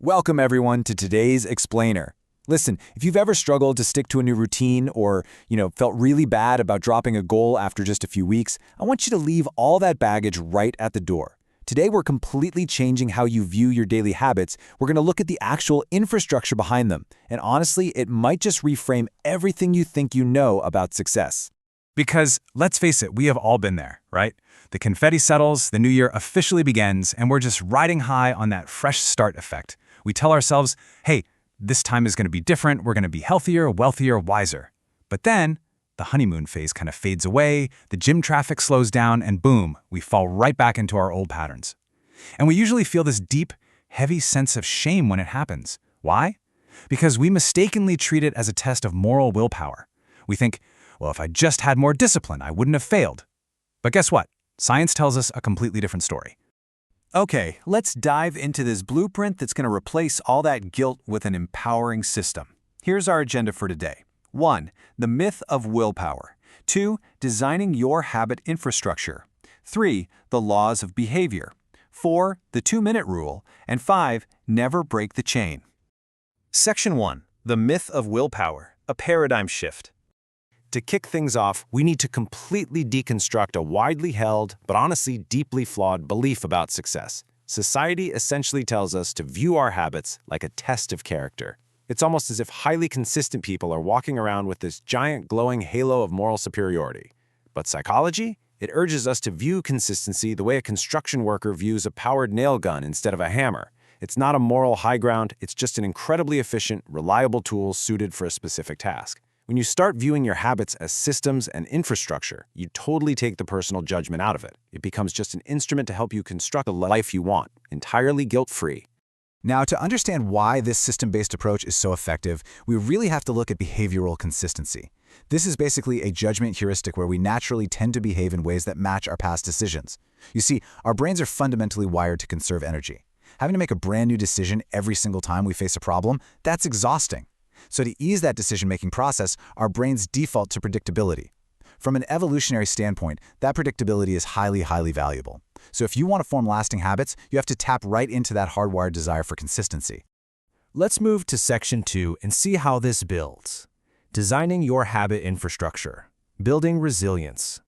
Welcome everyone to today's Explainer. Listen, if you've ever struggled to stick to a new routine or, felt really bad about dropping a goal after just a few weeks, I want you to leave all that baggage right at the door. Today we're completely changing how you view your daily habits. We're going to look at the actual infrastructure behind them. And honestly, it might just reframe everything you think you know about success. Because, let's face it, we have all been there, right? The confetti settles, the new year officially begins, and we're just riding high on that fresh start effect. We tell ourselves, hey, this time is going to be different, we're going to be healthier, wealthier, wiser. But then, the honeymoon phase kind of fades away, the gym traffic slows down, and boom, we fall right back into our old patterns. And we usually feel this deep, heavy sense of shame when it happens. Why? Because we mistakenly treat it as a test of moral willpower. We think, well, if I just had more discipline, I wouldn't have failed. But guess what? Science tells us a completely different story. Okay, let's dive into this blueprint that's going to replace all that guilt with an empowering system. Here's our agenda for today. 1. The myth of willpower. 2. Designing your habit infrastructure. 3. The laws of behavior. 4. The 2-minute rule. And 5. Never break the chain. Section 1. The myth of willpower, a paradigm shift. To kick things off, we need to completely deconstruct a widely held, but honestly deeply flawed belief about success. Society essentially tells us to view our habits like a test of character. It's almost as if highly consistent people are walking around with this giant glowing halo of moral superiority. But psychology? It urges us to view consistency the way a construction worker views a powered nail gun instead of a hammer. It's not a moral high ground, it's just an incredibly efficient, reliable tool suited for a specific task. When you start viewing your habits as systems and infrastructure, you totally take the personal judgment out of it. It becomes just an instrument to help you construct the life you want, entirely guilt-free. Now, to understand why this system-based approach is so effective, we really have to look at behavioral consistency. This is basically a judgment heuristic where we naturally tend to behave in ways that match our past decisions. You see, our brains are fundamentally wired to conserve energy. Having to make a brand new decision every single time we face a problem, that's exhausting. So to ease that decision-making process, our brains default to predictability. From an evolutionary standpoint, that predictability is highly, highly valuable. So if you want to form lasting habits, you have to tap right into that hardwired desire for consistency. Let's move to Section 2 and see how this builds. Designing your habit infrastructure. Building resilience.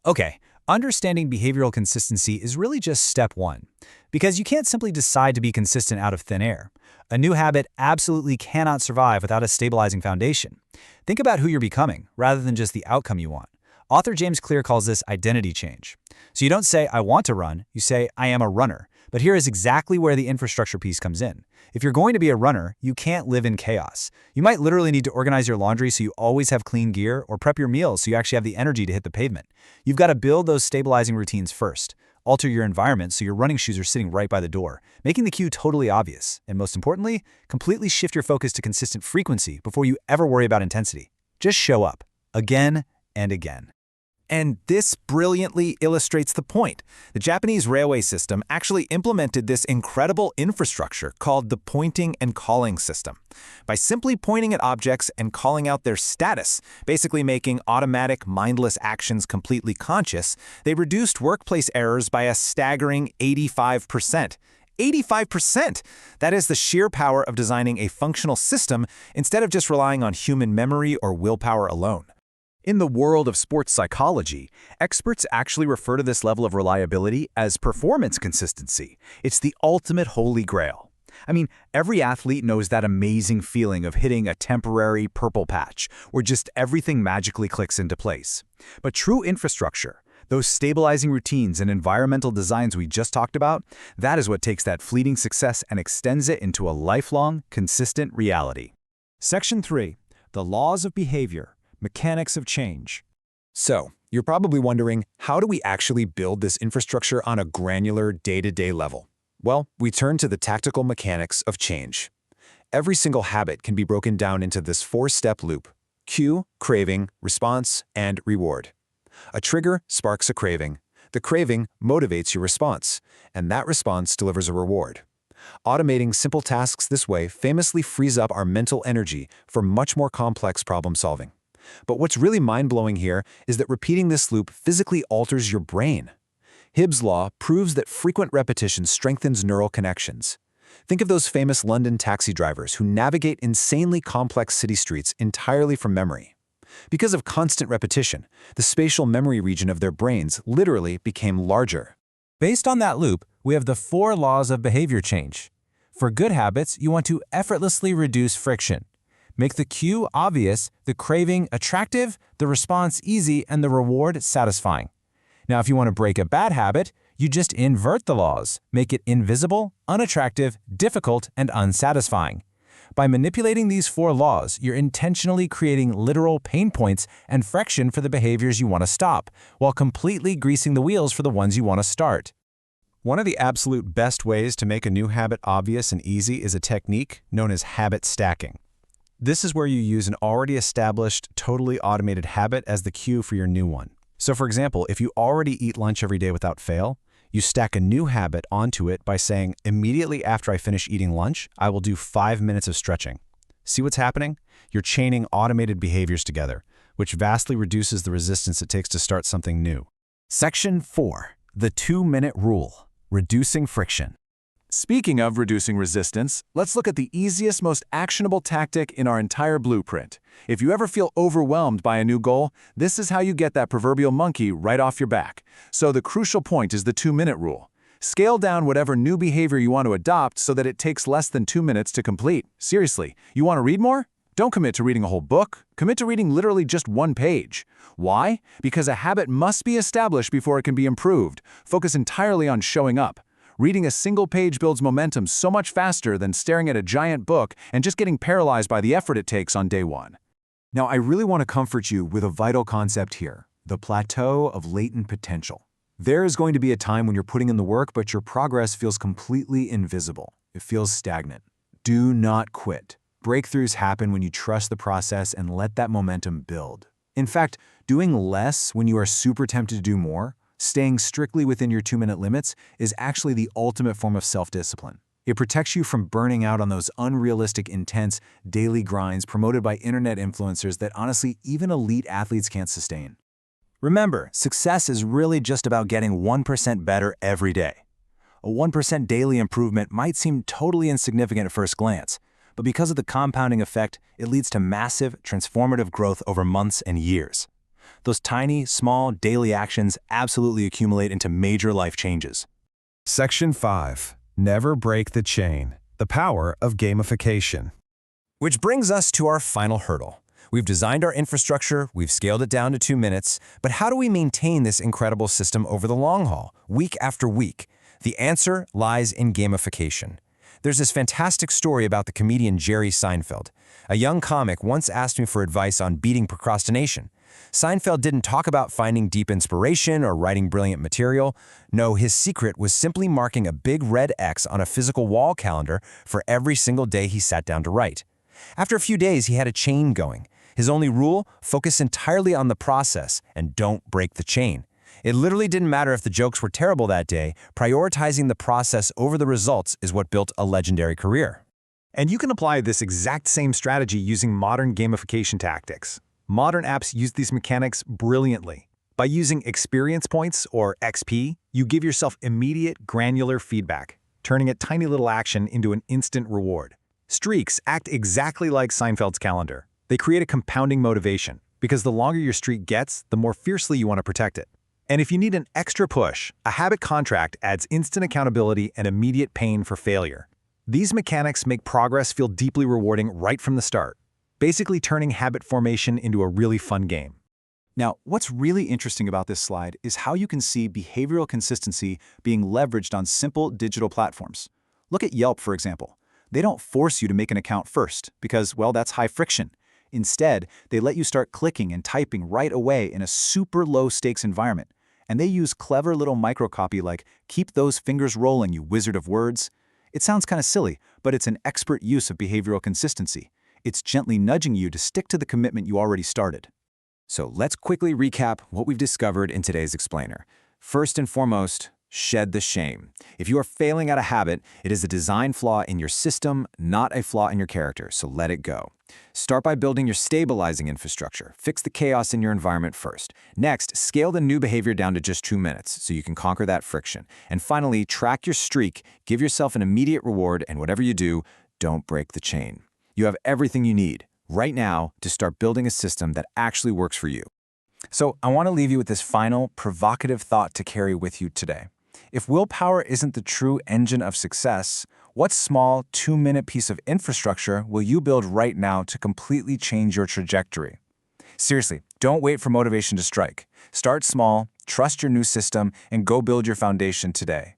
Okay, understanding behavioral consistency is really just step 1. Because you can't simply decide to be consistent out of thin air. A new habit absolutely cannot survive without a stabilizing foundation. Think about who you're becoming, rather than just the outcome you want. Author James Clear calls this identity change. So you don't say, I want to run, you say, I am a runner. But here is exactly where the infrastructure piece comes in. If you're going to be a runner, you can't live in chaos. You might literally need to organize your laundry so you always have clean gear, or prep your meals so you actually have the energy to hit the pavement. You've got to build those stabilizing routines first. Alter your environment so your running shoes are sitting right by the door, making the cue totally obvious. And most importantly, completely shift your focus to consistent frequency before you ever worry about intensity. Just show up, again and again. And this brilliantly illustrates the point. The Japanese railway system actually implemented this incredible infrastructure called the pointing and calling system. By simply pointing at objects and calling out their status, basically making automatic, mindless actions completely conscious, they reduced workplace errors by a staggering 85%. 85%! That is the sheer power of designing a functional system instead of just relying on human memory or willpower alone. In the world of sports psychology, experts actually refer to this level of reliability as performance consistency. It's the ultimate holy grail. I mean, every athlete knows that amazing feeling of hitting a temporary purple patch, where just everything magically clicks into place. But true infrastructure, those stabilizing routines and environmental designs we just talked about, that is what takes that fleeting success and extends it into a lifelong, consistent reality. Section 3. The laws of behavior. Mechanics of change. So, you're probably wondering, how do we actually build this infrastructure on a granular, day-to-day level? Well, we turn to the tactical mechanics of change. Every single habit can be broken down into this 4-step loop: cue, craving, response, and reward. A trigger sparks a craving. The craving motivates your response, and that response delivers a reward. Automating simple tasks this way famously frees up our mental energy for much more complex problem solving. But what's really mind-blowing here is that repeating this loop physically alters your brain. Hibb's law proves that frequent repetition strengthens neural connections. Think of those famous London taxi drivers who navigate insanely complex city streets entirely from memory. Because of constant repetition, the spatial memory region of their brains literally became larger. Based on that loop, we have the 4 laws of behavior change. For good habits, you want to effortlessly reduce friction. Make the cue obvious, the craving attractive, the response easy, and the reward satisfying. Now, if you want to break a bad habit, you just invert the laws. Make it invisible, unattractive, difficult, and unsatisfying. By manipulating these 4 laws, you're intentionally creating literal pain points and friction for the behaviors you want to stop, while completely greasing the wheels for the ones you want to start. One of the absolute best ways to make a new habit obvious and easy is a technique known as habit stacking. This is where you use an already established, totally automated habit as the cue for your new one. So for example, if you already eat lunch every day without fail, you stack a new habit onto it by saying, immediately after I finish eating lunch, I will do 5 minutes of stretching. See what's happening? You're chaining automated behaviors together, which vastly reduces the resistance it takes to start something new. Section 4. The 2-minute rule. Reducing friction. Speaking of reducing resistance, let's look at the easiest, most actionable tactic in our entire blueprint. If you ever feel overwhelmed by a new goal, this is how you get that proverbial monkey right off your back. So the crucial point is the 2-minute rule. Scale down whatever new behavior you want to adopt so that it takes less than 2 minutes to complete. Seriously, you want to read more? Don't commit to reading a whole book. Commit to reading literally just 1 page. Why? Because a habit must be established before it can be improved. Focus entirely on showing up. Reading a single page builds momentum so much faster than staring at a giant book and just getting paralyzed by the effort it takes on day 1. Now, I really want to comfort you with a vital concept here, the plateau of latent potential. There is going to be a time when you're putting in the work, but your progress feels completely invisible. It feels stagnant. Do not quit. Breakthroughs happen when you trust the process and let that momentum build. In fact, doing less when you are super tempted to do more, staying strictly within your 2-minute limits, is actually the ultimate form of self-discipline. It protects you from burning out on those unrealistic, intense, daily grinds promoted by internet influencers that honestly even elite athletes can't sustain. Remember, success is really just about getting 1% better every day. A 1% daily improvement might seem totally insignificant at first glance, but because of the compounding effect, it leads to massive, transformative growth over months and years. Those tiny, small, daily actions absolutely accumulate into major life changes. Section 5. Never break the chain. The power of gamification. Which brings us to our final hurdle. We've designed our infrastructure, we've scaled it down to 2 minutes, but how do we maintain this incredible system over the long haul, week after week? The answer lies in gamification. There's this fantastic story about the comedian Jerry Seinfeld. A young comic once asked me for advice on beating procrastination. Seinfeld didn't talk about finding deep inspiration or writing brilliant material. No, his secret was simply marking a big red X on a physical wall calendar for every single day he sat down to write. After a few days, he had a chain going. His only rule? Focus entirely on the process and don't break the chain. It literally didn't matter if the jokes were terrible that day. Prioritizing the process over the results is what built a legendary career. And you can apply this exact same strategy using modern gamification tactics. Modern apps use these mechanics brilliantly. By using experience points, or XP, you give yourself immediate, granular feedback, turning a tiny little action into an instant reward. Streaks act exactly like Seinfeld's calendar. They create a compounding motivation, because the longer your streak gets, the more fiercely you want to protect it. And if you need an extra push, a habit contract adds instant accountability and immediate pain for failure. These mechanics make progress feel deeply rewarding right from the start, basically turning habit formation into a really fun game. Now, what's really interesting about this slide is how you can see behavioral consistency being leveraged on simple digital platforms. Look at Yelp, for example. They don't force you to make an account first because, well, that's high friction. Instead, they let you start clicking and typing right away in a super low-stakes environment. And they use clever little microcopy like, "Keep those fingers rolling, you wizard of words." It sounds kind of silly, but it's an expert use of behavioral consistency. It's gently nudging you to stick to the commitment you already started. So let's quickly recap what we've discovered in today's explainer. First and foremost, Shed the shame. If you are failing at a habit, it is a design flaw in your system, not a flaw in your character, so let it go. Start by building your stabilizing infrastructure. Fix the chaos in your environment first. Next, scale the new behavior down to just 2 minutes so you can conquer that friction. And finally, track your streak, give yourself an immediate reward, and whatever you do, don't break the chain. You have everything you need right now to start building a system that actually works for you. So I want to leave you with this final, provocative thought to carry with you today. If willpower isn't the true engine of success, what small 2-minute piece of infrastructure will you build right now to completely change your trajectory? Seriously, don't wait for motivation to strike. Start small, trust your new system, and go build your foundation today.